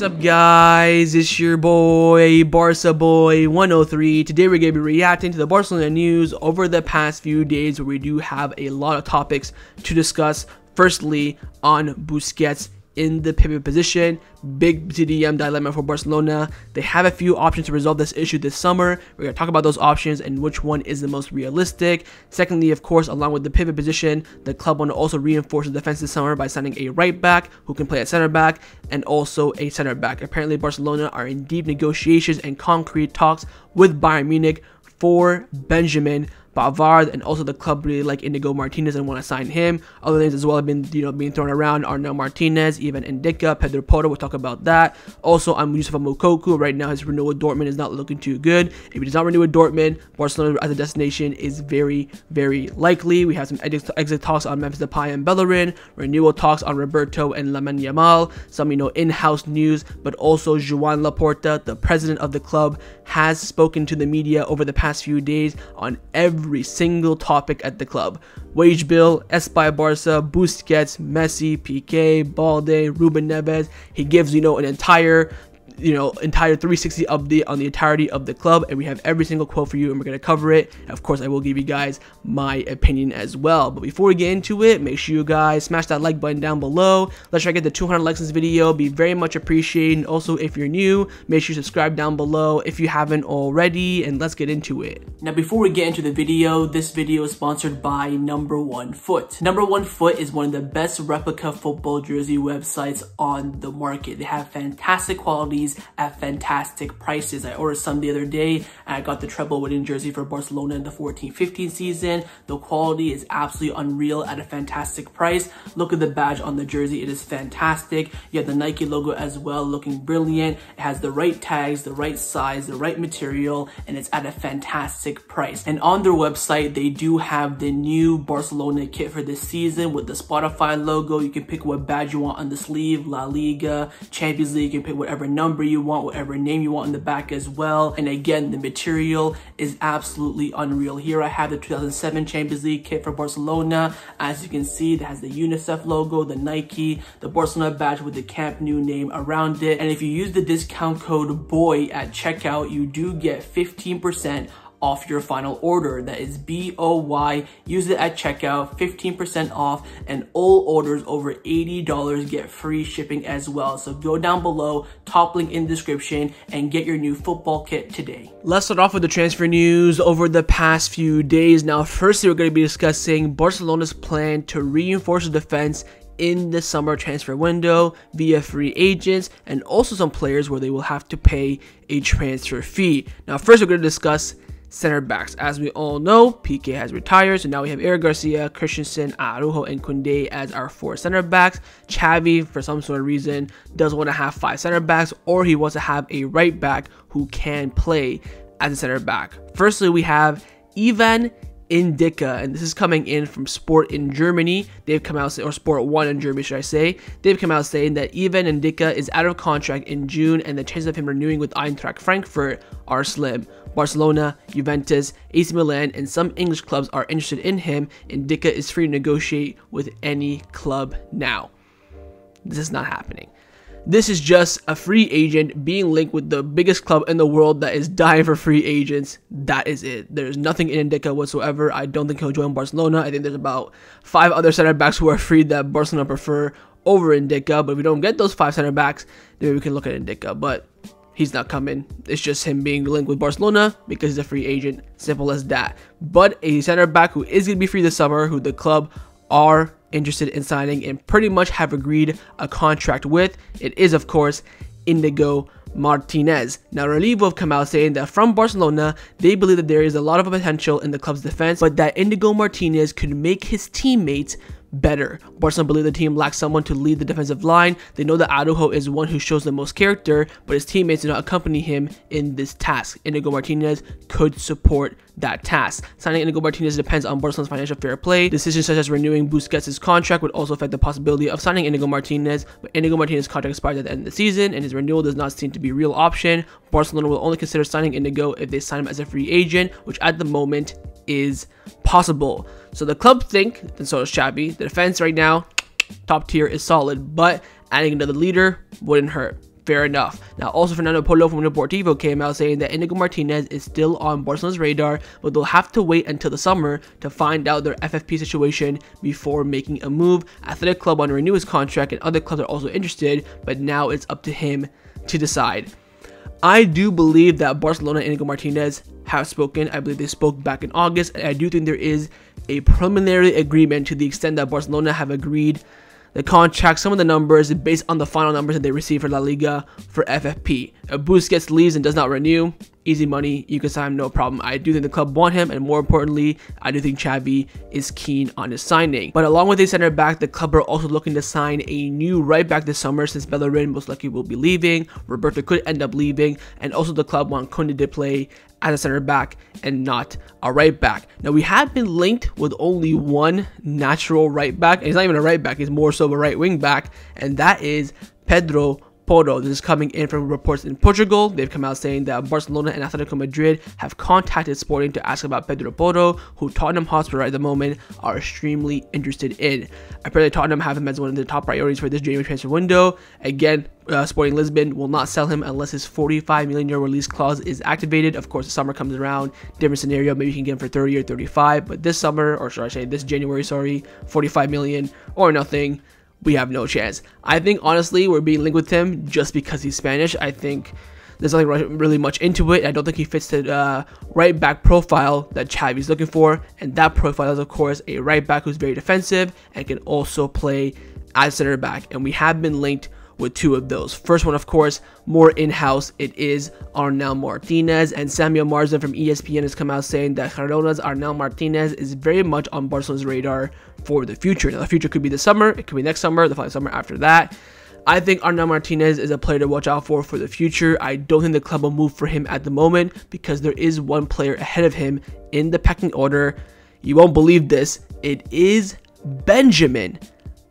What's up, guys? It's your boy Barca Boy 103. Today we're going to be reacting to the Barcelona news over the past few days, where we do have a lot of topics to discuss. Firstly, on Busquets in the pivot position, big CDM dilemma for Barcelona. They have a few options to resolve this issue this summer. We're going to talk about those options and which one is the most realistic. Secondly, of course, along with the pivot position, the club want to also reinforce the defense this summer by signing a right back who can play at center back and also a center back. Apparently, Barcelona are in deep negotiations and concrete talks with Bayern Munich for Benjamin Pavard, and also the club really like Inigo Martinez and want to sign him. Other names as well have been being thrown around: Arnau Martinez, even Ndicka, Pedro, Porro. We'll talk about that. Also, I'm Youssoufa Moukoko. Right now, his renewal with Dortmund is not looking too good. If he does not renew with Dortmund, Barcelona as a destination is very, very likely. We have some exit talks on Memphis, Depay and Bellerin, renewal talks on Roberto and Lamine Yamal, some in-house news, but also Joan Laporta, the president of the club, has spoken to the media over the past few days on every single topic at the club: wage bill, Espai Barca, Busquets, Messi, Piqué, Balde, Ruben Neves. He gives an entire 360 update on the entirety of the club, and we have every single quote for you, and we're going to cover it. And of course, I will give you guys my opinion as well. But before we get into it, make sure you guys smash that like button down below. Let's try to get the 200 likes in this video. Be very much appreciated. And also, if you're new, make sure you subscribe down below if you haven't already, and let's get into it. Now, before we get into the video, this video is sponsored by Number One Foot. Number One Foot is one of the best replica football jersey websites on the market. They have fantastic qualities at fantastic prices. I ordered some the other day and I got the treble winning jersey for Barcelona in the 14-15 season. The quality is absolutely unreal at a fantastic price. Look at the badge on the jersey. It is fantastic. You have the Nike logo as well, looking brilliant. It has the right tags, the right size, the right material, and it's at a fantastic price. And on their website, they do have the new Barcelona kit for this season with the Spotify logo. You can pick what badge you want on the sleeve: La Liga, Champions League. You can pick whatever number you want, whatever name you want in the back as well. And again, the material is absolutely unreal. Here I have the 2007 Champions League kit for Barcelona. As you can see, it has the UNICEF logo, the Nike, the Barcelona badge with the Camp Nou name around it. And if you use the discount code BOY at checkout, you do get 15% off your final order. That is BOY. Use it at checkout, 15% off, and all orders over $80 get free shipping as well. So go down below, top link in the description, and get your new football kit today. Let's start off with the transfer news over the past few days. Now, firstly, we're going to be discussing Barcelona's plan to reinforce the defense in the summer transfer window via free agents, and also some players where they will have to pay a transfer fee. Now, first we're going to discuss center backs. As we all know, Piqué has retired, so now we have Eric Garcia, Christensen, Araujo, and Koundé as our 4 center backs. Xavi, for some sort of reason, doesn't want to have 5 center backs, or he wants to have a right back who can play as a center back. Firstly, we have Ivan Ndicka, and this is coming in from Sport in Germany. They've come out, or Sport 1 in Germany, should I say. They've come out saying that Ivan Ndicka is out of contract in June, and the chances of him renewing with Eintracht Frankfurt are slim. Barcelona, Juventus, AC Milan, and some English clubs are interested in him. Ndicka is free to negotiate with any club now. This is not happening. This is just a free agent being linked with the biggest club in the world that is dying for free agents. That is it. There's nothing in Ndicka whatsoever. I don't think he'll join Barcelona. I think there's about 5 other center backs who are free that Barcelona prefer over Ndicka. But if we don't get those 5 center backs, then we can look at Ndicka. But he's not coming. It's just him being linked with Barcelona because he's a free agent. Simple as that. But a center back who is going to be free this summer, who the club are interested in signing and pretty much have agreed a contract with, it is, of course, Inigo Martinez. Now, Renewal have come out saying that from Barcelona, they believe that there is a lot of potential in the club's defense, but that Inigo Martinez could make his teammates better. Barcelona believe the team lacks someone to lead the defensive line. They know that Araujo is one who shows the most character, but his teammates do not accompany him in this task. Inigo Martinez could support that task. Signing Inigo Martinez depends on Barcelona's financial fair play. Decisions such as renewing Busquets' contract would also affect the possibility of signing Inigo Martinez, but Inigo Martinez's contract expires at the end of the season, and his renewal does not seem to be a real option. Barcelona will only consider signing Inigo if they sign him as a free agent, which at the moment is possible. So the club think, and so does Xavi, the defense right now, top tier, is solid, but adding another leader wouldn't hurt. fair enough. Now, also Fernando Porro from Deportivo came out saying that Inigo Martinez is still on Barcelona's radar, but they'll have to wait until the summer to find out their FFP situation before making a move. Athletic Club want to renew his contract, and other clubs are also interested, but now it's up to him to decide. I do believe that Barcelona and Inigo Martinez have spoken. I believe they spoke back in August, and I do think there is a preliminary agreement to the extent that Barcelona have agreed the contract, some of the numbers based on the final numbers that they receive for La Liga for FFP. If Busquets leaves and does not renew, easy money, you can sign him, no problem. I do think the club want him, and more importantly, I do think Xavi is keen on his signing. But along with a center back, the club are also looking to sign a new right back this summer, since Bellerin most likely will be leaving. Roberto could end up leaving, and also the club want Kante to play as a center back and not a right back. Now, we have been linked with only one natural right back, and he's not even a right back, he's more so a right wing back, and that is Pedro. Porro. This is coming in from reports in Portugal. They've come out saying that Barcelona and Atletico Madrid have contacted Sporting to ask about Pedro Porro, who Tottenham Hotspur at the moment are extremely interested in. Apparently, Tottenham have him as one of their top priorities for this January transfer window. Again, Sporting Lisbon will not sell him unless his 45 million euro release clause is activated. Of course, the summer comes around, different scenario, maybe you can get him for 30 or 35, but this summer, or should I say this January, 45 million or nothing. We have no chance. I think, honestly, we're being linked with him just because he's Spanish. I think there's nothing really much into it. I don't think he fits the right back profile that Xavi's looking for. And that profile is, of course, a right back who's very defensive and can also play as center back. And we have been linked with two of those. First one, of course, more in-house, it is Arnau Martinez, and Samuel Marsden from ESPN has come out saying that Girona's Arnau Martinez is very much on Barcelona's radar for the future. Now, the future could be the summer, it could be next summer, the following summer after that. I think Arnau Martinez is a player to watch out for the future. I don't think the club will move for him at the moment because there is one player ahead of him in the pecking order. You won't believe this, it is Benjamin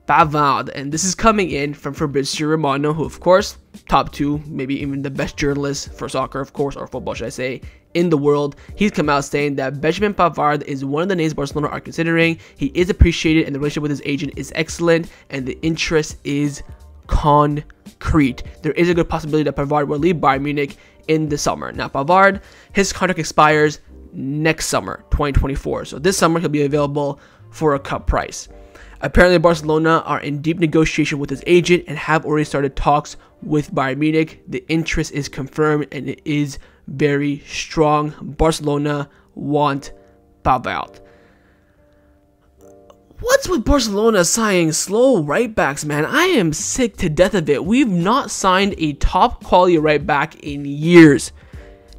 Pavard, and this is coming in from Fabrizio Romano, who, of course, top two, maybe even the best journalist for soccer, of course, or football, should I say, in the world. He's come out saying that Benjamin Pavard is one of the names Barcelona are considering. He is appreciated, and the relationship with his agent is excellent, and the interest is concrete. There is a good possibility that Pavard will leave Bayern Munich in the summer. Now, Pavard, his contract expires next summer, 2024. So this summer, he'll be available for a cut price. Apparently, Barcelona are in deep negotiation with his agent and have already started talks with Bayern Munich. The interest is confirmed and it is very strong. Barcelona want Pavard. What's with Barcelona signing slow right backs, man? I am sick to death of it. We've not signed a top quality right back in years.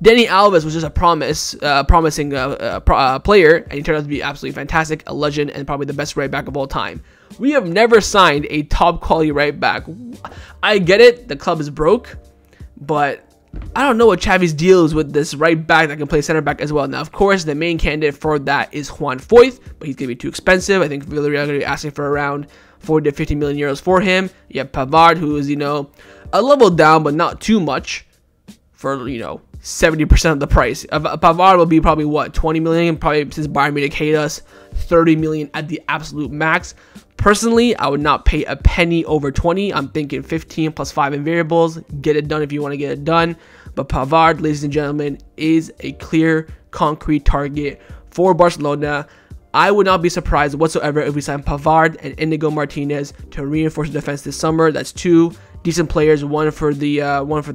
Dani Alves was just a promising player, and he turned out to be absolutely fantastic, a legend, and probably the best right back of all time. We have never signed a top quality right back. I get it, the club is broke, but I don't know what Xavi's deal is with this right back that can play center back as well. Now, of course, the main candidate for that is Juan Foyth, but he's going to be too expensive. I think Villarreal are going to be asking for around 40 to 50 million euros for him. You have Pavard, who is, a level down, but not too much for, 70% of the price. Pavard will be probably, what, 20 million? Probably, since Bayern Munich hate us, 30 million at the absolute max. Personally, I would not pay a penny over 20. I'm thinking 15 plus 5 in variables. Get it done if you want to get it done. But Pavard, ladies and gentlemen, is a clear, concrete target for Barcelona. I would not be surprised whatsoever if we sign Pavard and Inigo Martinez to reinforce the defense this summer. That's two decent players, one for the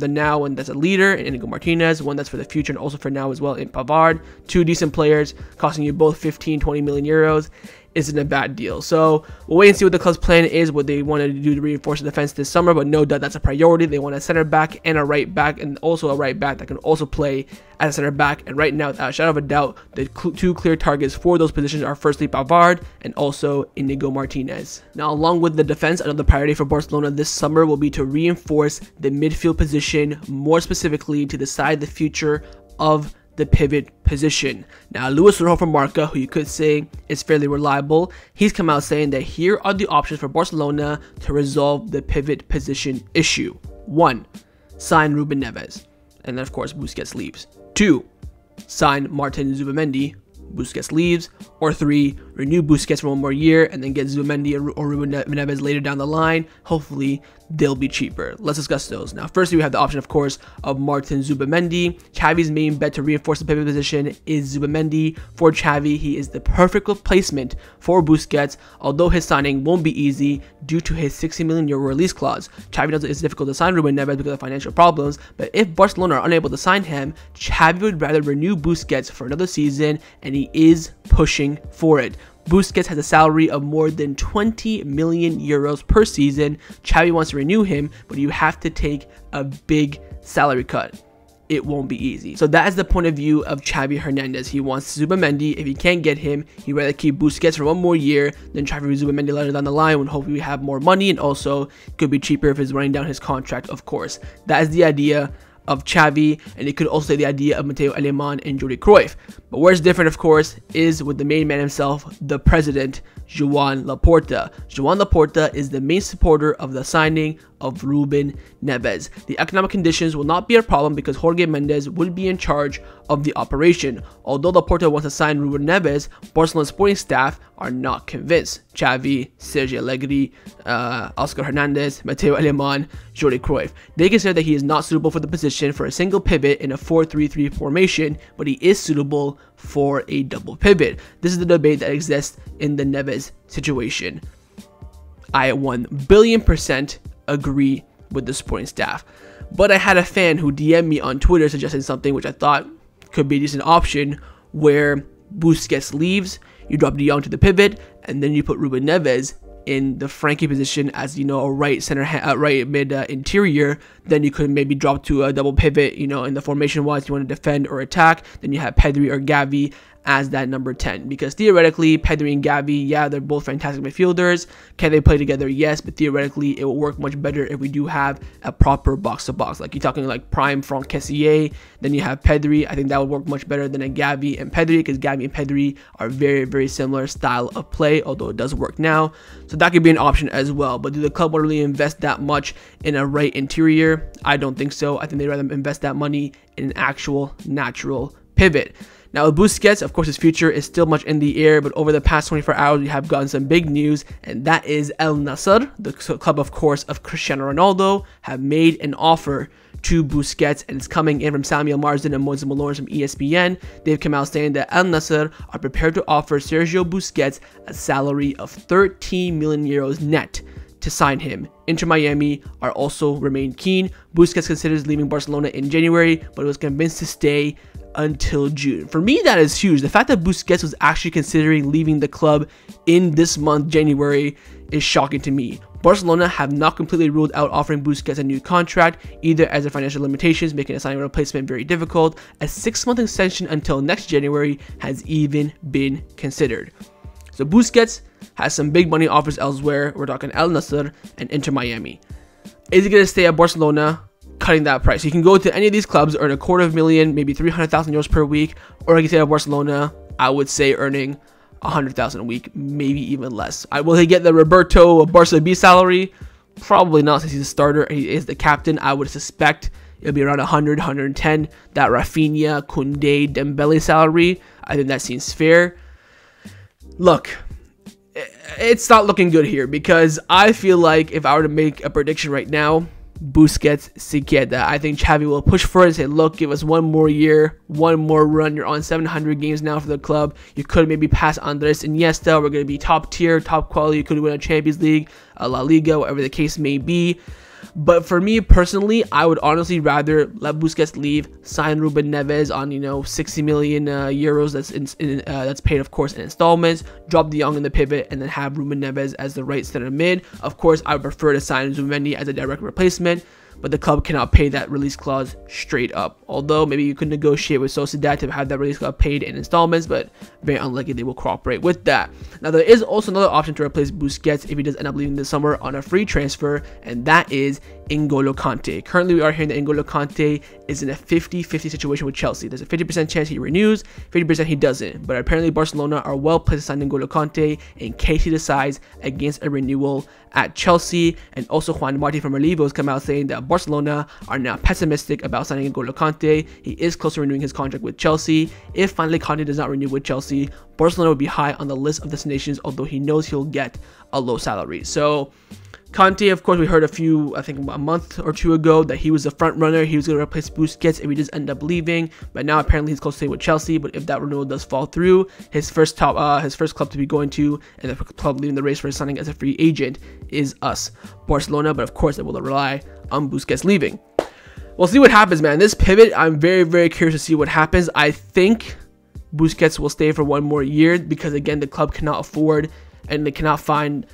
now and that's a leader in Inigo Martinez, one that's for the future and also for now as well in Pavard. Two decent players costing you both 15-20 million euros isn't a bad deal. So we'll wait and see what the club's plan is, what they want to do to reinforce the defense this summer, but no doubt that's a priority. They want a center back and a right back, and also a right back that can also play as a center back. And right now, without a shadow of a doubt, the two clear targets for those positions are firstly Pavard and also Inigo Martinez. Now, along with the defense, another priority for Barcelona this summer will be to reinforce the midfield position, more specifically to decide the future of the pivot position. Now, Luis Rojo from Marca, who you could say is fairly reliable, he's come out saying that here are the options for Barcelona to resolve the pivot position issue. 1. Sign Ruben Neves, and then of course Busquets leaves. 2. Sign Martin Zubimendi, Busquets leaves, or 3, renew Busquets for 1 more year and then get Zubimendi or Ruben Neves later down the line. Hopefully, they'll be cheaper. Let's discuss those. Now, firstly, we have the option, of course, of Martin Zubimendi. Xavi's main bet to reinforce the pivot position is Zubimendi. For Xavi, he is the perfect replacement for Busquets, although his signing won't be easy due to his €60 million release clause. Xavi knows it's difficult to sign Ruben Neves because of financial problems, but if Barcelona are unable to sign him, Xavi would rather renew Busquets for another season, and he is pushing for it. Busquets has a salary of more than €20 million per season. Xavi wants to renew him, but you have to take a big salary cut. It won't be easy. So that is the point of view of Xavi Hernandez. He wants Zubimendi. If he can't get him, he'd rather keep Busquets for 1 more year than try for Zubimendi later down the line when hopefully we have more money, and also could be cheaper if he's running down his contract, of course. That is the idea of Xavi, and it could also say the idea of Mateo Alemán and Jordi Cruyff. But where it's different, of course, is with the main man himself, the president, Joan Laporta. Joan Laporta is the main supporter of the signing of Ruben Neves. The economic conditions will not be a problem because Jorge Mendes will be in charge of the operation. Although Laporta wants to sign Ruben Neves, Barcelona's sporting staff are not convinced. Xavi, Sergi Allegri, Oscar Hernandez, Mateo Alemán, Jordi Cruyff. They consider that he is not suitable for the position for a single pivot in a 4-3-3 formation, but he is suitable for a double pivot. This is the debate that exists in the Neves situation. I 1,000,000,000% agree with the sporting staff, but I had a fan who DM'd me on Twitter suggesting something which I thought could be a decent option, where Busquets leaves, you drop De Jong to the pivot, and then you put Ruben Neves in the Frankie position as, you know, a right mid interior. Then you could maybe drop to a double pivot, you know, in the formation wise you want to defend or attack. Then you have Pedro or Xavi as that number 10, because theoretically Pedro and Xavi, yeah, they're both fantastic midfielders. Can they play together? Yes, but theoretically it will work much better if we do have a proper box-to-box. Like, you're talking like prime Franck Kessié, then you have Pedro. I think that would work much better than a Xavi and Pedro, because Xavi and Pedro are very, very similar style of play, although it does work now. So that could be an option as well. But do the club want to really invest that much in a right interior? I don't think so. I think they'd rather invest that money in an actual natural pivot. Now, with Busquets, of course, his future is still much in the air, but over the past 24 hours, we have gotten some big news, and that is El Nassr, the club, of course, of Cristiano Ronaldo, have made an offer to Busquets, and it's coming in from Samuel Marsden and Moises Malone from ESPN. They've come out saying that El Nassr are prepared to offer Sergio Busquets a salary of €13 million net to sign him. Inter Miami are also remain keen. Busquets considers leaving Barcelona in January, but was convinced to stay until June. For me, that is huge. The fact that Busquets was actually considering leaving the club in this month, January, is shocking to me. Barcelona have not completely ruled out offering Busquets a new contract, either as their financial limitations making a signing replacement very difficult. A 6-month extension until next January has even been considered. So Busquets has some big money offers elsewhere. We're talking El Nassr and Inter Miami. Is he going to stay at Barcelona? Cutting that price. You can go to any of these clubs, earn €250,000, maybe €300,000 per week, or you can stay at Barcelona, I would say earning $100,000 a week, maybe even less. Will he get the Roberto Barca B salary? Probably not, since he's a starter and he is the captain. I would suspect it'll be around 100, 110. That Rafinha, Koundé, Dembele salary, I think that seems fair. Look, it's not looking good here, because I feel like if I were to make a prediction right now, Busquets se queda. I think Xavi will push for it and say, look, give us 1 more year, 1 more run. You're on 700 games now for the club. You could maybe pass Andres Iniesta. We're going to be top tier, top quality. You could win a Champions League, a La Liga, whatever the case may be. But for me personally, I would honestly rather let Busquets leave, sign Ruben Neves on, you know, 60 million euros that's paid, of course, in installments, drop De Jong in the pivot, and then have Ruben Neves as the right center mid. Of course, I would prefer to sign Zubimendi as a direct replacement, but the club cannot pay that release clause straight up. Although maybe you could negotiate with Sociedad to have that release clause paid in installments, but very unlikely they will cooperate with that. Now, there is also another option to replace Busquets if he does end up leaving this summer on a free transfer, and that is N'Golo Kante. Currently, we are hearing that N'Golo Kante is in a 50-50 situation with Chelsea. There's a 50% chance he renews, 50% he doesn't. But apparently, Barcelona are well placed to sign N'Golo Kante in case he decides against a renewal at Chelsea. And also, Juan Martin from Relivo has come out saying that Barcelona are now pessimistic about signing N'Golo Kante. He is close to renewing his contract with Chelsea. If finally Kante does not renew with Chelsea, Barcelona would be high on the list of destinations, although he knows he'll get a low salary. So Kante, of course, we heard I think a month or two ago that he was the front runner. He was going to replace Busquets if he does end up leaving. But now apparently he's close to staying with Chelsea. But if that renewal does fall through, his first club to be going to, and the club leading the race for his signing as a free agent, is us, Barcelona. But of course, it will rely on Busquets leaving. We'll see what happens, man. This pivot, I'm very, very curious to see what happens. I think Busquets will stay for one more year because, again, the club cannot afford and they cannot find...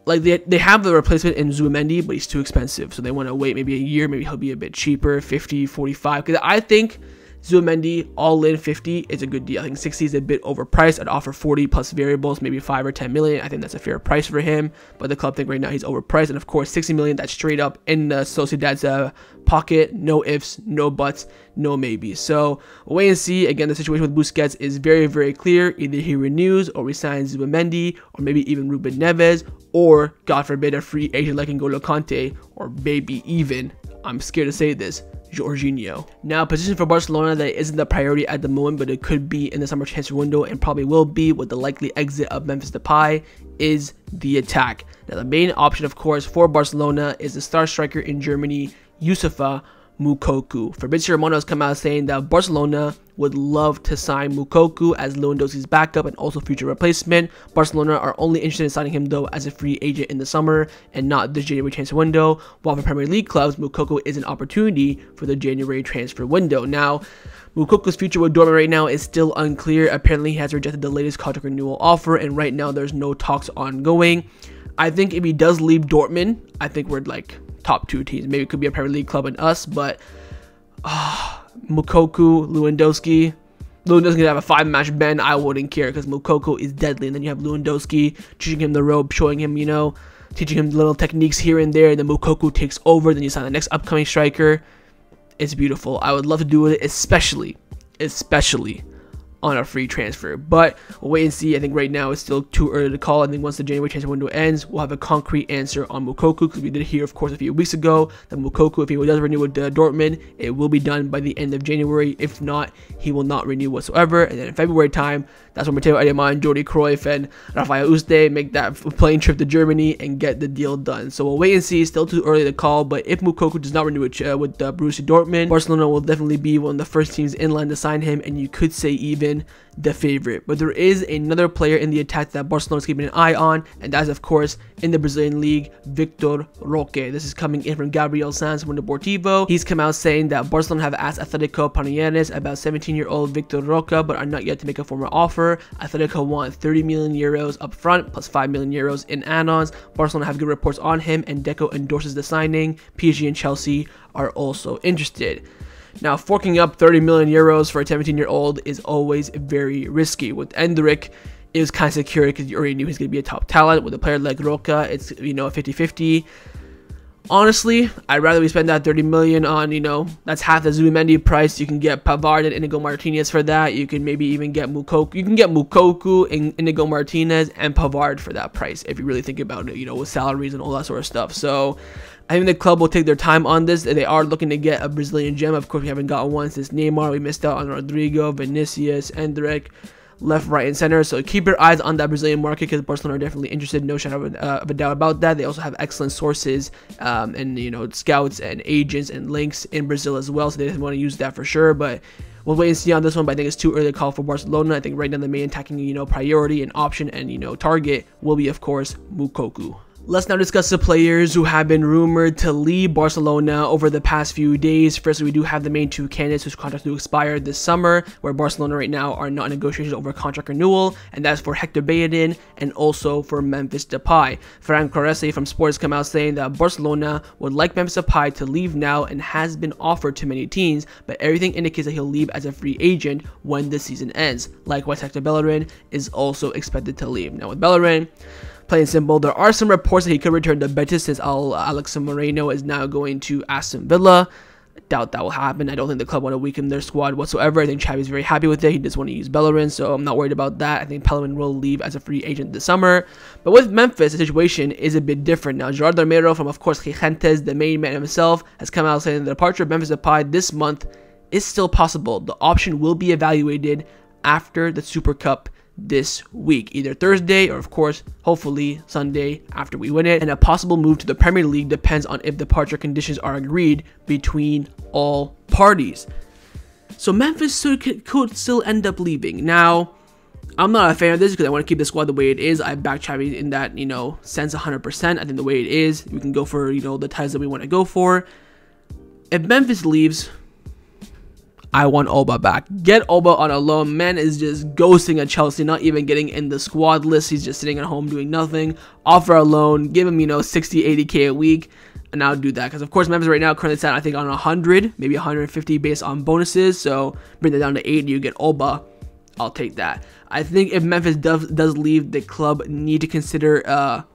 Like, they have the replacement in Zubimendi, but he's too expensive. So they want to wait maybe a year. Maybe he'll be a bit cheaper, 50, 45. Because I think Zubimendi, all in 50, is a good deal. I think 60 is a bit overpriced. I'd offer 40 plus variables, maybe 5 or 10 million. I think that's a fair price for him. But the club think right now he's overpriced. And of course, 60 million, that's straight up in the Sociedad's pocket. No ifs, no buts, no maybes. So we'll wait and see. Again, the situation with Busquets is very, very clear. Either he renews or resigns Zubimendi, or maybe even Ruben Neves, or God forbid a free agent like N'Golo Kante, or maybe even, I'm scared to say this, Jorginho. Now, a position for Barcelona that isn't the priority at the moment, but it could be in the summer transfer window and probably will be with the likely exit of Memphis Depay, is the attack. Now, the main option, of course, for Barcelona is the star striker in Germany, Youssoufa Moukoko. Fabrizio Romano has come out saying that Barcelona would love to sign Moukoko as Lewandowski's backup and also future replacement. Barcelona are only interested in signing him though as a free agent in the summer and not the January transfer window, while for Premier League clubs, Moukoko is an opportunity for the January transfer window. Now, Moukoko's future with Dortmund right now is still unclear. Apparently, he has rejected the latest contract renewal offer, and right now there's no talks ongoing. I think if he does leave Dortmund, I think we're like top 2 teams. Maybe it could be a Premier League club and us, but Moukoko, Lewandowski gonna have a 5-match ban. I wouldn't care because Moukoko is deadly, and then you have Lewandowski teaching him the rope, showing him, teaching him little techniques here and there, and then Moukoko takes over. Then you sign the next upcoming striker. It's beautiful. I would love to do it, especially on a free transfer, but we'll wait and see. I think right now it's still too early to call. I think once the January transfer window ends, we'll have a concrete answer on Moukoko, because we did hear, of course, a few weeks ago that Moukoko, if he does renew with Dortmund, it will be done by the end of January. If not, he will not renew whatsoever. And then in February time, that's when Matteo Ademan, Jordi Cruyff, and Rafael Uste make that plane trip to Germany and get the deal done. So we'll wait and see. Still too early to call, but if Moukoko does not renew with Borussia Dortmund, Barcelona will definitely be one of the first teams in line to sign him, and you could say even the favorite. But there is another player in the attack that Barcelona is keeping an eye on, and that is, of course, in the Brazilian league, Vitor Roque. This is coming in from Gabriel Sanz from Deportivo. He's come out saying that Barcelona have asked Atletico Paranaense about 17-year-old Vitor Roque, but are not yet to make a formal offer. Atletico want 30 million euros up front plus 5 million euros in add-ons. Barcelona have good reports on him, and Deco endorses the signing. PSG and Chelsea are also interested. Now, forking up 30 million euros for a 17-year-old is always very risky. With Endrick, it was kind of secure because you already knew he's going to be a top talent. With a player like Roque, it's, a 50-50. Honestly, I'd rather we spend that 30 million on, that's half the Zubimendi price. You can get Pavard and Inigo Martinez for that. You can maybe even get Moukoko. You can get Moukoko and Inigo Martinez and Pavard for that price if you really think about it, with salaries and all that sort of stuff. So I think the club will take their time on this. They are looking to get a Brazilian gem. Of course, we haven't got one since Neymar. We missed out on Rodrigo, Vinicius, Endrick, left, right, and center. So keep your eyes on that Brazilian market because Barcelona are definitely interested. No shadow of a doubt about that. They also have excellent sources and scouts and agents and links in Brazil as well. So they definitely want to use that for sure. But we'll wait and see on this one. But I think it's too early to call for Barcelona. I think right now the main attacking priority and option and target will be, of course, Moukoko. Let's now discuss the players who have been rumored to leave Barcelona over the past few days. First, we do have the main 2 candidates whose contracts do expire this summer, where Barcelona right now are not in negotiations over contract renewal, and that's for Hector Bellerin and also for Memphis Depay. Ferran Corresi from Sports come out saying that Barcelona would like Memphis Depay to leave now and has been offered to many teams, but everything indicates that he'll leave as a free agent when the season ends. Likewise, Hector Bellerin is also expected to leave. Now with Bellerin, Plain and simple. There are some reports that he could return to Betis since Alex Moreno is now going to Aston Villa. I doubt that will happen. I don't think the club want to weaken their squad whatsoever. I think Xavi's very happy with it. He just want to use Bellerin, so I'm not worried about that. I think Bellerin will leave as a free agent this summer. But with Memphis, the situation is a bit different. Now, Gerard Romero from, of course, Gigantes, the main man himself, has come out saying the departure of Memphis Depay this month is still possible. The option will be evaluated after the Super Cup this week, either Thursday or, of course, hopefully Sunday after we win it. And a possible move to the Premier League depends on if departure conditions are agreed between all parties. So Memphis could still end up leaving. Now, I'm not a fan of this because I want to keep the squad the way it is. I back Xavi in that, sense 100%. I think the way it is, we can go for, the titles that we want to go for. If Memphis leaves, I want Alba back. Get Alba on a loan. Man is just ghosting at Chelsea, not even getting in the squad list. He's just sitting at home doing nothing. Offer a loan, give him, 60, 80K a week, and I'll do that. Because, of course, Memphis right now currently sat, I think, on 100, maybe 150 based on bonuses. So bring that down to 80, you get Alba. I'll take that. I think if Memphis does leave, the club need to consider a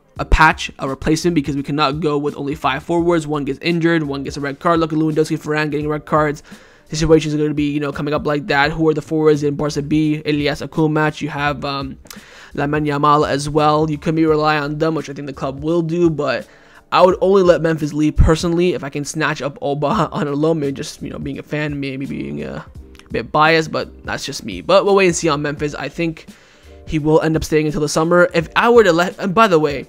replacement, because we cannot go with only 5 forwards. One gets injured, one gets a red card. Look at Lewandowski, Varane getting red cards. Situations are going to be, coming up like that. Who are the forwards in Barca B? Elias Akumatch. You have Lamine Yamal as well. You could rely on them, which I think the club will do, but I would only let Memphis leave personally if I can snatch up Alba on a loan. Maybe just, being a fan, maybe being a bit biased, but that's just me. But we'll wait and see on Memphis. I think he will end up staying until the summer. If I were to let, and by the way,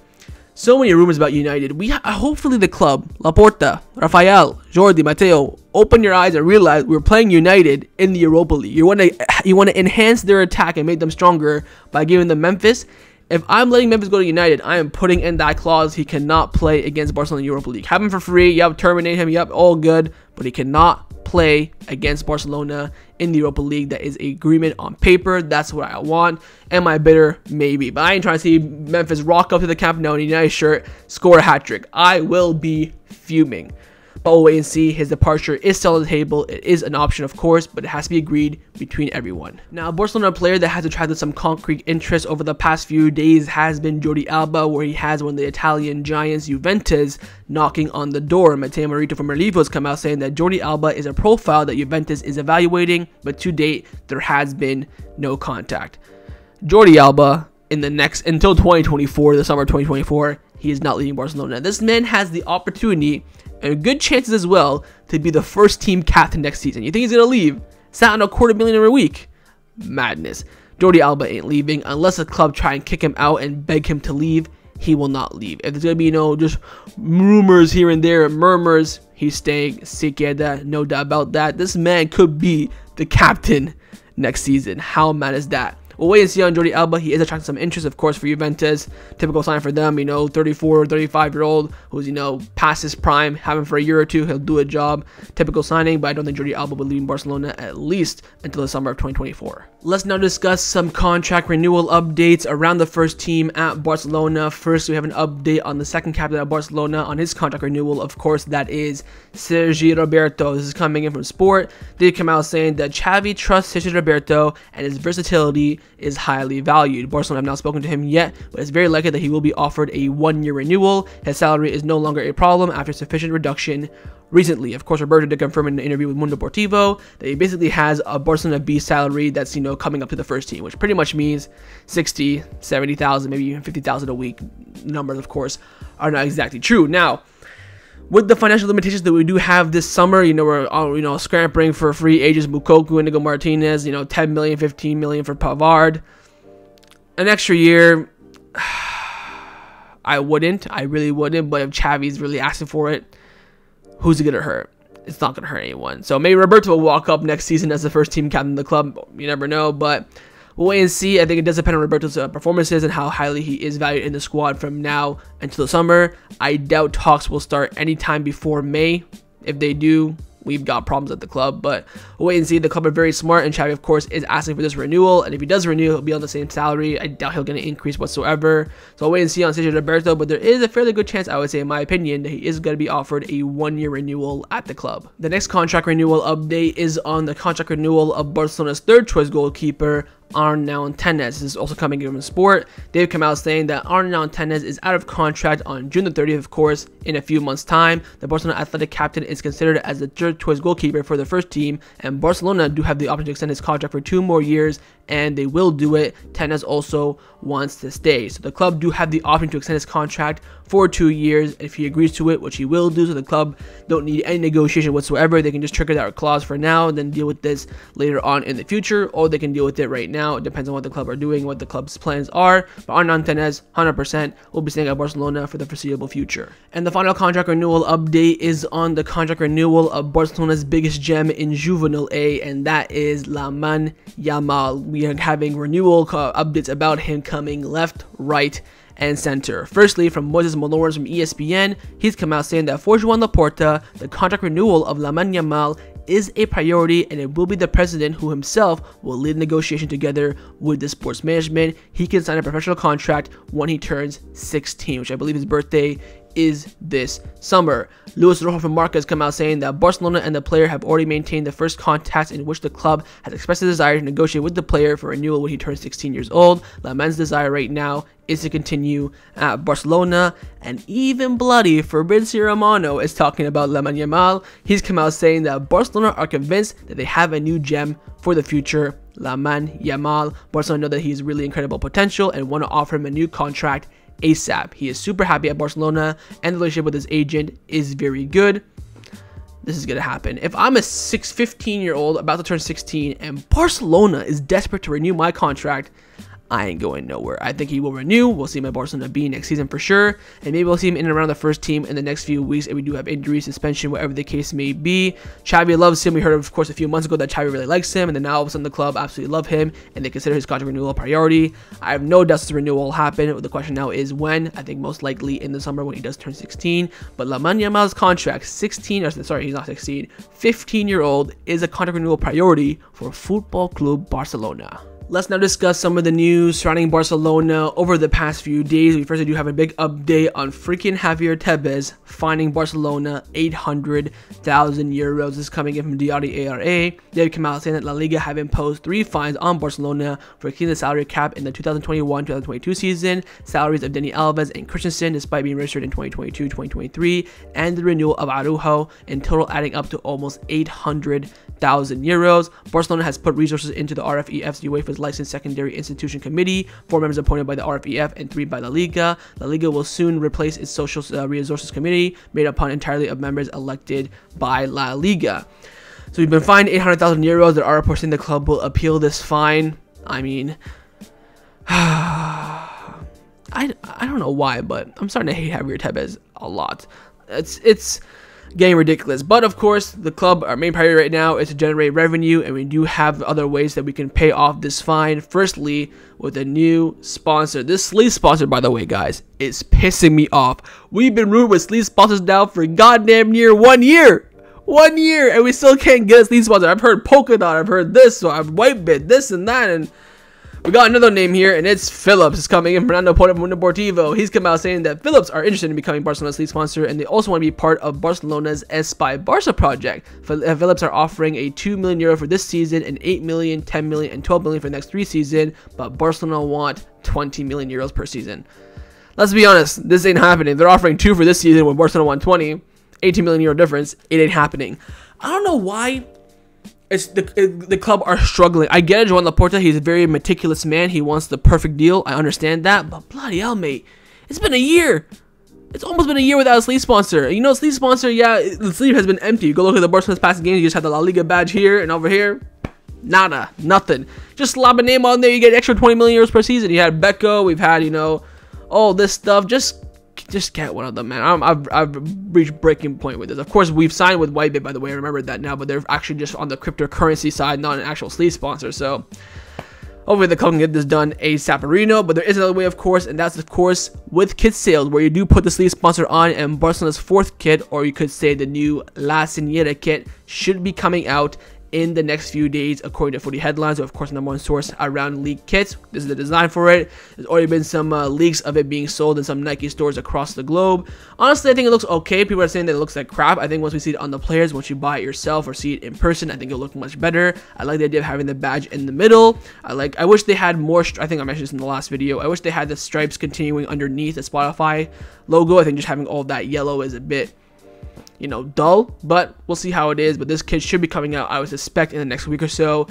so many rumors about United. Hopefully the club, Laporta, Rafael, Jordi, Matteo, open your eyes and realize we're playing United in the Europa League. You want to enhance their attack and make them stronger by giving them Memphis. If I'm letting Memphis go to United, I am putting in that clause. He cannot play against Barcelona in the Europa League. Have him for free. Yep, terminate him. Yep, all good. But he cannot play against Barcelona in the Europa League. That is an agreement on paper. That's what I want. Am I bitter? Maybe. But I ain't trying to see Memphis rock up to the Camp Nou in a United shirt, score a hat-trick. I will be fuming. But we'll wait and see. His departure is still on the table. It is an option, of course, but it has to be agreed between everyone. Now, a Barcelona player that has attracted some concrete interest over the past few days has been Jordi Alba, where he has one of the Italian giants, Juventus, knocking on the door. Matteo Marito from Relivo has come out saying that Jordi Alba is a profile that Juventus is evaluating, but to date, there has been no contact. Jordi Alba, until 2024, the summer of 2024, he is not leaving Barcelona. This man has the opportunity, and good chances as well, to be the first team captain next season. You think he's going to leave? Sat on $250,000 a week? Madness. Jordi Alba ain't leaving unless a club try and kick him out and beg him to leave. He will not leave. If there's going to be, just rumors here and there, murmurs, he's staying. Se queda, no doubt about that. This man could be the captain next season. How mad is that? We'll wait and see on Jordi Alba. He is attracting some interest, of course, for Juventus. Typical sign for them, 34, 35-year-old who's, past his prime. Have him for a year or two, he'll do a job. Typical signing, but I don't think Jordi Alba will leave Barcelona at least until the summer of 2024. Let's now discuss some contract renewal updates around the first team at Barcelona. First, we have an update on the second captain at Barcelona on his contract renewal. Of course, that is Sergi Roberto. This is coming in from Sport. They come out saying that Xavi trusts Sergi Roberto and his versatility is highly valued. Barcelona have not spoken to him yet, but it's very likely that he will be offered a 1-year renewal. His salary is no longer a problem after sufficient reduction recently. Of course, Roberto did confirm in an interview with Mundo Deportivo that he basically has a Barcelona B salary that's, coming up to the first team, which pretty much means 60, 70,000, maybe even 50,000 a week. Numbers, of course, are not exactly true. Now, with the financial limitations that we do have this summer, we're scrambling for free agents, Moukoko, Inigo Martinez, 10 million, 15 million for Pavard. An extra year, I really wouldn't, but if Xavi's really asking for it, who's it going to hurt? It's not going to hurt anyone. So maybe Roberto will walk up next season as the first team captain of the club. You never know, but we'll wait and see. I think it does depend on Roberto's performances and how highly he is valued in the squad from now until the summer. I doubt talks will start anytime before May. If they do, we've got problems at the club, but we'll wait and see. The club are very smart, and Xavi, of course, is asking for this renewal, and if he does renew, he'll be on the same salary. I doubt he'll get an increase whatsoever, so I'll wait and see on Sergio Roberto, but there is a fairly good chance, I would say, in my opinion, that he is going to be offered a 1-year renewal at the club. The next contract renewal update is on the contract renewal of Barcelona's third-choice goalkeeper, Arnau and Tenas. This is also coming from Sport. They've come out saying that Arnau and Tenas is out of contract on June the 30th, of course, in a few months' time. The Barcelona athletic captain is considered as the third choice goalkeeper for the first team, and Barcelona do have the option to extend his contract for 2 more years, and they will do it. Tenas also wants to stay, so the club do have the option to extend his contract for 2 years if he agrees to it, which he will do. So the club don't need any negotiation whatsoever. They can just trigger that clause for now and then deal with this later on in the future, or they can deal with it right now. It depends on what the club are doing, what the club's plans are. But Arnau Tenas 100% will be staying at Barcelona for the foreseeable future. And the final contract renewal update is on the contract renewal of Barcelona's biggest gem in Juvenile A, and that is Lamine Yamal. We are having renewal updates about him coming left, right, and center. Firstly, from Moses Malorans from ESPN, he's come out saying that for Joan Laporta, the contract renewal of Lamine Yamal is a priority, and it will be the president who himself will lead negotiation together with the sports management. He can sign a professional contract when he turns 16, which I believe his birthday is this summer. Luis Rojo from Marca has come out saying that Barcelona and the player have already maintained the first contacts in which the club has expressed a desire to negotiate with the player for renewal when he turns 16 years old. Lamine's desire right now is to continue at Barcelona, and even bloody Fabrizio Romano is talking about Lamine Yamal. He's come out saying that Barcelona are convinced that they have a new gem for the future, Lamine Yamal. Barcelona know that he has really incredible potential and want to offer him a new contract ASAP. He is super happy at Barcelona, and the relationship with his agent is very good. This is going to happen. If I'm a 15-year-old about to turn 16 and Barcelona is desperate to renew my contract, I ain't going nowhere. I think he will renew. We'll see him at Barcelona B next season for sure, and maybe we'll see him in and around the first team in the next few weeks if we do have injury, suspension, whatever the case may be. Xavi loves him. We heard, of course, a few months ago that Xavi really likes him, and then now all of a sudden the club absolutely love him, and they consider his contract renewal a priority. I have no doubts this renewal will happen. The question now is when. I think most likely in the summer when he does turn 16. But Lamine Yamal's contract, 15-year-old, is a contract renewal priority for Football Club Barcelona. Let's now discuss some of the news surrounding Barcelona over the past few days. We first do have a big update on freaking Javier Tebas fining Barcelona 800,000 euros. This is coming in from Diari ARA. They've come out saying that La Liga have imposed 3 fines on Barcelona for exceeding the salary cap in the 2021-2022 season, salaries of Dani Alves and Christensen despite being registered in 2022-2023, and the renewal of Araujo, in total adding up to almost 800,000 euros. Barcelona has put resources into the RFEF's UEFA's Licensed Secondary Institution Committee, 4 members appointed by the RFEF and 3 by La Liga. La Liga will soon replace its Social Resources Committee, made up entirely of members elected by La Liga. So we've been fined 800,000 euros. There are reports saying the club will appeal this fine. I mean, I don't know why, but I'm starting to hate Javier Tebas a lot. It's getting ridiculous, but of course the club, our main priority right now is to generate revenue, and we do have other ways that we can pay off this fine. Firstly, with a new sponsor. This sleeve sponsor, by the way, guys, is pissing me off. We've been rumored with sleeve sponsors now for goddamn near 1 year, and we still can't get a sleeve sponsor. I've heard Polkadot, I've heard this, so I've Whitebit, this and that, and we got another name here, and it's Phillips. It's coming in. Fernando Porro from Deportivo. He's come out saying that Phillips are interested in becoming Barcelona's league sponsor, and they also want to be part of Barcelona's Espai Barça project. Phillips are offering a 2 million euro for this season, and 8 million, 10 million, and 12 million for the next 3 seasons, but Barcelona want 20 million euros per season. Let's be honest, this ain't happening. They're offering 2 for this season when Barcelona want 20, 18 million euro difference. It ain't happening. I don't know why. It's the club are struggling. I get it, Joan Laporta, he's a very meticulous man. He wants the perfect deal. I understand that, but bloody hell, mate, it's been a year. It's almost been a year without a sleeve sponsor. You know, sleeve sponsor, yeah, the sleeve has been empty. You go look at the Barcelona's past games, you just have the La Liga badge here and over here. Nada, nothing. Just slap a name on there, you get extra 20 million euros per season. You had Becco, we've had, you know, all this stuff. Just get one of them, man. I've reached breaking point with this. Of course, we've signed with Whitebit, by the way. I remember that now, but they're actually just on the cryptocurrency side, not an actual sleeve sponsor. So hopefully the club can get this done ASAP. But there is another way, of course, and that's of course with kit sales, where you do put the sleeve sponsor on, and Barcelona's 4th kit, or you could say the new La Señera kit, should be coming out in the next few days, according to Footy Headlines, of course, number one source around league kits. This is the design for it. There's already been some leaks of it being sold in some Nike stores across the globe. Honestly, I think it looks okay. People are saying that it looks like crap. I think once we see it on the players, once you buy it yourself or see it in person, I think it'll look much better. I like the idea of having the badge in the middle. I wish they had more. I think I mentioned this in the last video. I wish they had the stripes continuing underneath the Spotify logo. I think just having all that yellow is a bit, you know, dull, but we'll see how it is. But this kit should be coming out, I would suspect, in the next week or so.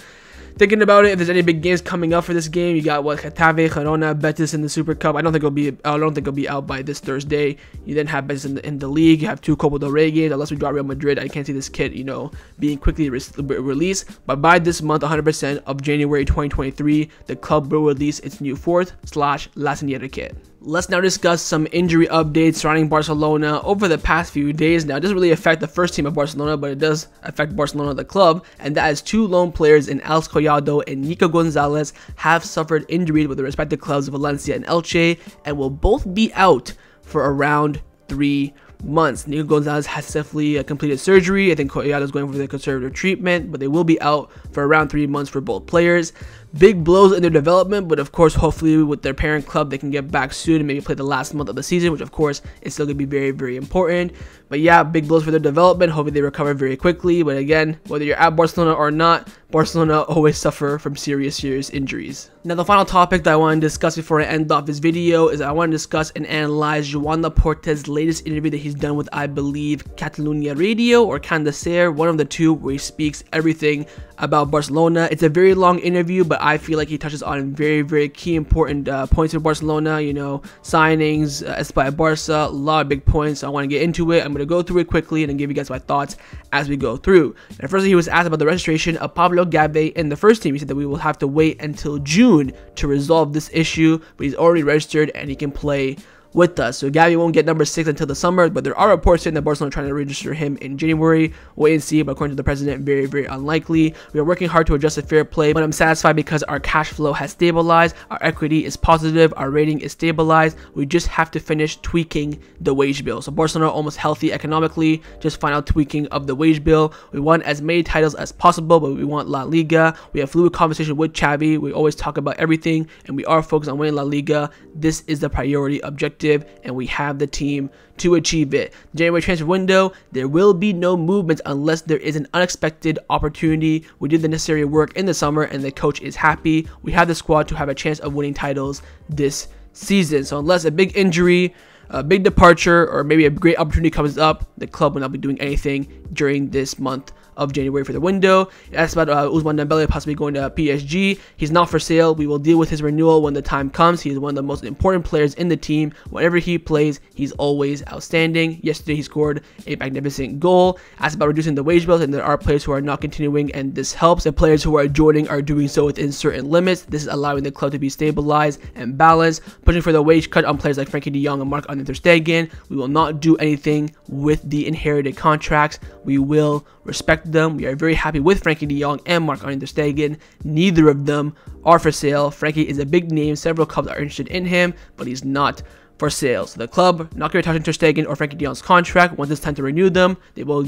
Thinking about it, if there's any big games coming up for this game, you got Getafe, Girona, Betis in the Super Cup. I don't think it'll be out by this Thursday. You then have Betis in the league. You have 2 Copa del Rey games. Unless we draw Real Madrid, I can't see this kit, you know, being quickly released. But by this month, 100% of January 2023, the club will release its new 4th/La Señora kit. Let's now discuss some injury updates surrounding Barcelona over the past few days. Now, it doesn't really affect the first team of Barcelona, but it does affect Barcelona, the club, and that is 2 lone players in Alex Collado and Nico Gonzalez have suffered injuries with the respective clubs of Valencia and Elche, and will both be out for around 3 months. Nico Gonzalez has successfully completed surgery. I think Collado is going for the conservative treatment, but they will be out for around 3 months for both players. Big blows in their development, but of course, hopefully with their parent club, they can get back soon and maybe play the last month of the season, which of course is still going to be very, very important. But yeah, big blows for their development. Hopefully they recover very quickly. But again, whether you're at Barcelona or not, Barcelona always suffer from serious injuries. Now, the final topic that I want to discuss before I end off this video is I want to discuss and analyze Joan Laporta's latest interview that he's done with, I believe, Catalunya Radio or Candacer, one of the two, where he speaks everything about Barcelona. It's a very long interview, but I feel like he touches on very, very key important points for Barcelona, you know, signings, Espai Barca, a lot of big points. So I want to get into it. I'm going to go through it quickly and then give you guys my thoughts as we go through. And first, he was asked about the registration of Pablo Gabe in the first team. He said that we will have to wait until June to resolve this issue, but he's already registered and he can play with us. So Gavi won't get number 6 until the summer, but there are reports saying that Barcelona are trying to register him in January. Wait and see, but according to the president, very, very unlikely. We are working hard to adjust the fair play, but I'm satisfied because our cash flow has stabilized, our equity is positive, our rating is stabilized. We just have to finish tweaking the wage bill. So Barcelona are almost healthy economically, just final tweaking of the wage bill. We want as many titles as possible, but we want La Liga. We have fluid conversation with Xavi. We always talk about everything, and we are focused on winning La Liga. This is the priority objective, and we have the team to achieve it. January transfer window, there will be no movement unless there is an unexpected opportunity. We did the necessary work in the summer and the coach is happy. We have the squad to have a chance of winning titles this season. So unless a big injury, a big departure, or maybe a great opportunity comes up, the club will not be doing anything during this month of January for the window. It asks about Ousmane Dembele possibly going to PSG. He's not for sale. We will deal with his renewal when the time comes. He is one of the most important players in the team. Whenever he plays, he's always outstanding. Yesterday, he scored a magnificent goal. Asked about reducing the wage bills, and there are players who are not continuing, and this helps. The players who are joining are doing so within certain limits. This is allowing the club to be stabilized and balanced. Pushing for the wage cut on players like Frenkie de Jong and Marc-Andre ter Stegen. We will not do anything with the inherited contracts. We will respect them. We are very happy with Frenkie de Jong and Marc-Andre ter Stegen. Neither of them are for sale. Frenkie is a big name. Several clubs are interested in him, but he's not for sale. So the club not going to touch Ter Stegen or Frenkie de Jong's contract. Once it's time to renew them, they will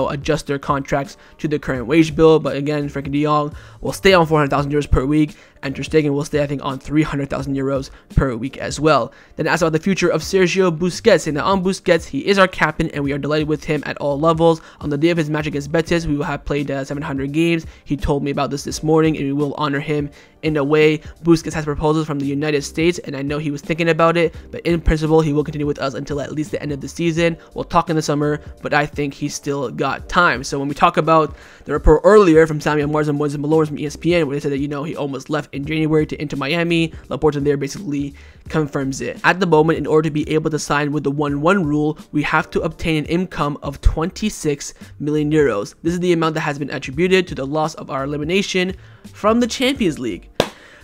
adjust their contracts to the current wage bill. But again, Frenkie de Jong will stay on 400,000 euros per week, and Ter Stegen will stay, I think, on 300,000 euros per week as well. Then asked about the future of Sergio Busquets, saying that on Busquets, he is our captain and we are delighted with him at all levels. On the day of his match against Betis, we will have played 700 games. He told me about this morning, and we will honor him in a way. Busquets has proposals from the United States, and I know he was thinking about it, but in principle, he will continue with us until at least the end of the season. We'll talk in the summer, but I think he's still got time. So when we talk about the report earlier from Samuel Mars and Moises Malone from ESPN, where they said that, he almost left in January to Inter Miami, Laporta there basically confirms it. At the moment, in order to be able to sign with the 1-1 rule, we have to obtain an income of 26 million euros. This is the amount that has been attributed to the loss of our elimination from the Champions League.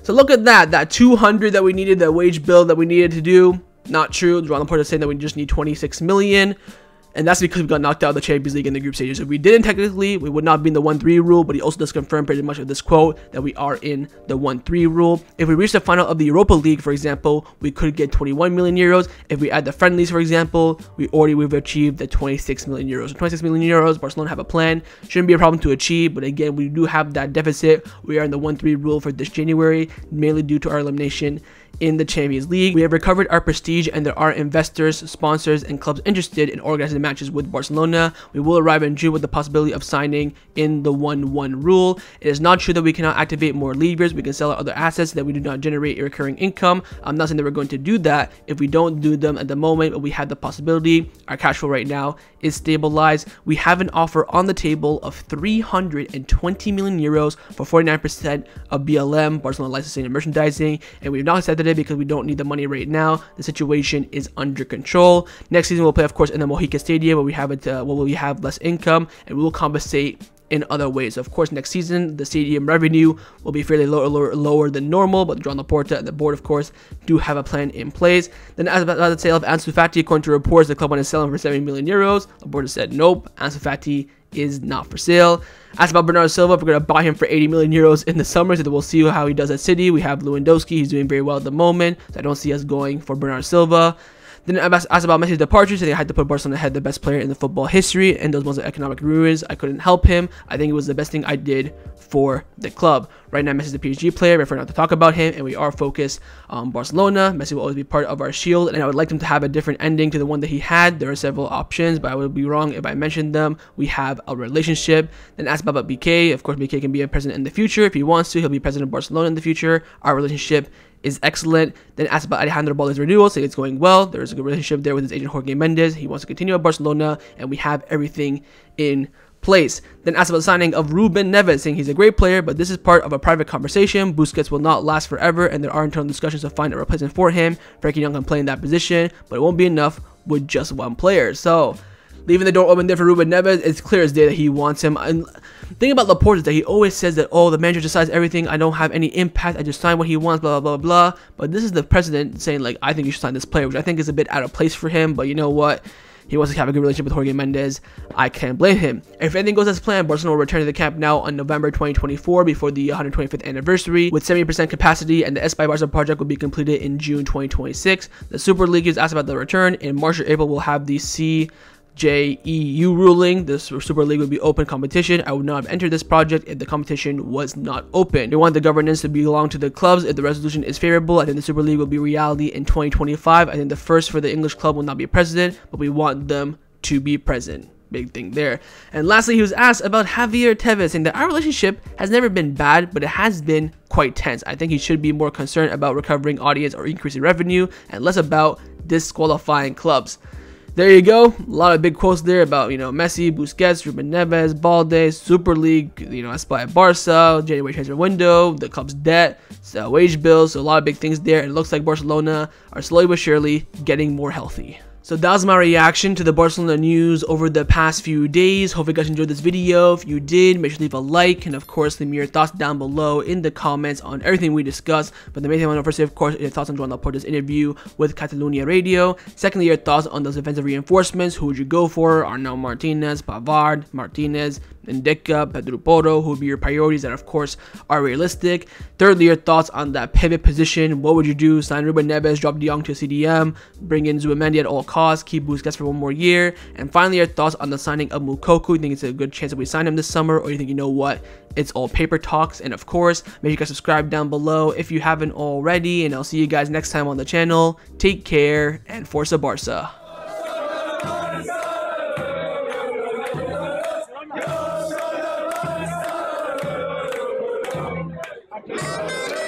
So look at that 200 that we needed, the wage bill that we needed to do. Not true. Joan Laporta is saying that we just need 26 million. And that's because we got knocked out of the Champions League in the group stages. If we didn't technically, we would not be in the 1-3 rule, but he also does confirm pretty much with this quote that we are in the 1-3 rule. If we reach the final of the Europa League, for example, we could get 21 million euros. If we add the friendlies, for example, we've achieved the 26 million euros. So 26 million euros, Barcelona have a plan. Shouldn't be a problem to achieve, but again, we do have that deficit. We are in the 1-3 rule for this January, mainly due to our elimination in the Champions League. We have recovered our prestige, and there are investors, sponsors, and clubs interested in organizing matches with Barcelona. We will arrive in June with the possibility of signing in the 1-1 rule. It is not true that we cannot activate more levers. We can sell our other assets that we do not generate a recurring income. I'm not saying that we're going to do that if we don't do them at the moment, but we have the possibility. Our cash flow right now is stabilized. We have an offer on the table of 320 million euros for 49% of BLM, Barcelona licensing and merchandising, and we've not accepted it because we don't need the money right now. The situation is under control. Next season we'll play, of course, in the Mojica Stadium, where we have less income, and we will compensate in other ways. Of course, next season the stadium revenue will be fairly lower than normal, but Joan Laporta and the board, of course, do have a plan in place. Then, as about the sale of Ansu Fati, according to reports, the club wanted to sell him for 70 million euros. Laporta said nope, Ansu Fati is not for sale. As about Bernardo Silva, we're going to buy him for 80 million euros in the summer, so we'll see how he does at City. We have Lewandowski, he's doing very well at the moment, so I don't see us going for Bernardo Silva. Then I asked about Messi's departure, saying I had to put Barcelona ahead, the best player in the football history, and those ones are economic ruins. I couldn't help him. I think it was the best thing I did for the club. Right now, Messi's a PSG player. We prefer not to talk about him, and we are focused on Barcelona. Messi will always be part of our shield, and I would like him to have a different ending to the one that he had. There are several options, but I would be wrong if I mentioned them. We have a relationship. Then asked about BK. Of course, BK can be a president in the future. If he wants to, he'll be president of Barcelona in the future. Our relationship is excellent. Then asked about Alejandro Balde's renewal, saying it's going well. There's a good relationship there with his agent Jorge Mendes. He wants to continue at Barcelona, and we have everything in place. Then asked about the signing of Ruben Neves, saying he's a great player, but this is part of a private conversation. Busquets will not last forever, and there are internal discussions to find a replacement for him. Frankie Young can play in that position, but it won't be enough with just one player. So, leaving the door open there for Ruben Neves, it's clear as day that he wants him. And the thing about Laporta is that he always says that, oh, the manager decides everything, I don't have any impact, I just sign what he wants, blah, blah, blah, blah. But this is the president saying, like, I think you should sign this player, which I think is a bit out of place for him. But you know what? He wants to have a good relationship with Jorge Mendes. I can't blame him. If anything goes as planned, Barcelona will return to the camp now on November 2024 before the 125th anniversary with 70% capacity, and the S by Barca project will be completed in June 2026. The Super League is asked about the return. In March or April, we'll have the CJEU ruling. This Super League would be open competition. I would not have entered this project if the competition was not open. They want the governance to belong to the clubs. If the resolution is favorable, I think the Super League will be reality in 2025. I think the first for the English club will not be president, but we want them to be present. Big thing there. And lastly, he was asked about Javier Tebas, saying that our relationship has never been bad, but it has been quite tense. I think he should be more concerned about recovering audience or increasing revenue and less about disqualifying clubs. There you go. A lot of big quotes there about, Messi, Busquets, Ruben Neves, Balde, Super League, Espa at Barca, January transfer window, the club's debt, wage bills. So a lot of big things there. And it looks like Barcelona are slowly but surely getting more healthy. So that was my reaction to the Barcelona news over the past few days. Hope you guys enjoyed this video. If you did, make sure to leave a like, and of course leave me your thoughts down below in the comments on everything we discussed. But the main thing I want to first say, of course, is your thoughts on Joan Laporta's interview with Catalunya Radio. Secondly, your thoughts on those defensive reinforcements. Who would you go for? Arnau, Martinez, Pavard, Martinez, Ndicka, Pedro, Porro. Who would be your priorities that, of course, are realistic? Thirdly, your thoughts on that pivot position. What would you do? Sign Ruben Neves, drop De Jong to CDM, bring in Zubimendi at all costs, keep Busquets for one more year. And finally, your thoughts on the signing of Moukoko. You think it's a good chance that we sign him this summer, or you think, you know what, it's all paper talks? And of course, make sure you guys subscribe down below if you haven't already, and I'll see you guys next time on the channel. Take care, and Forza Barca. Yeah.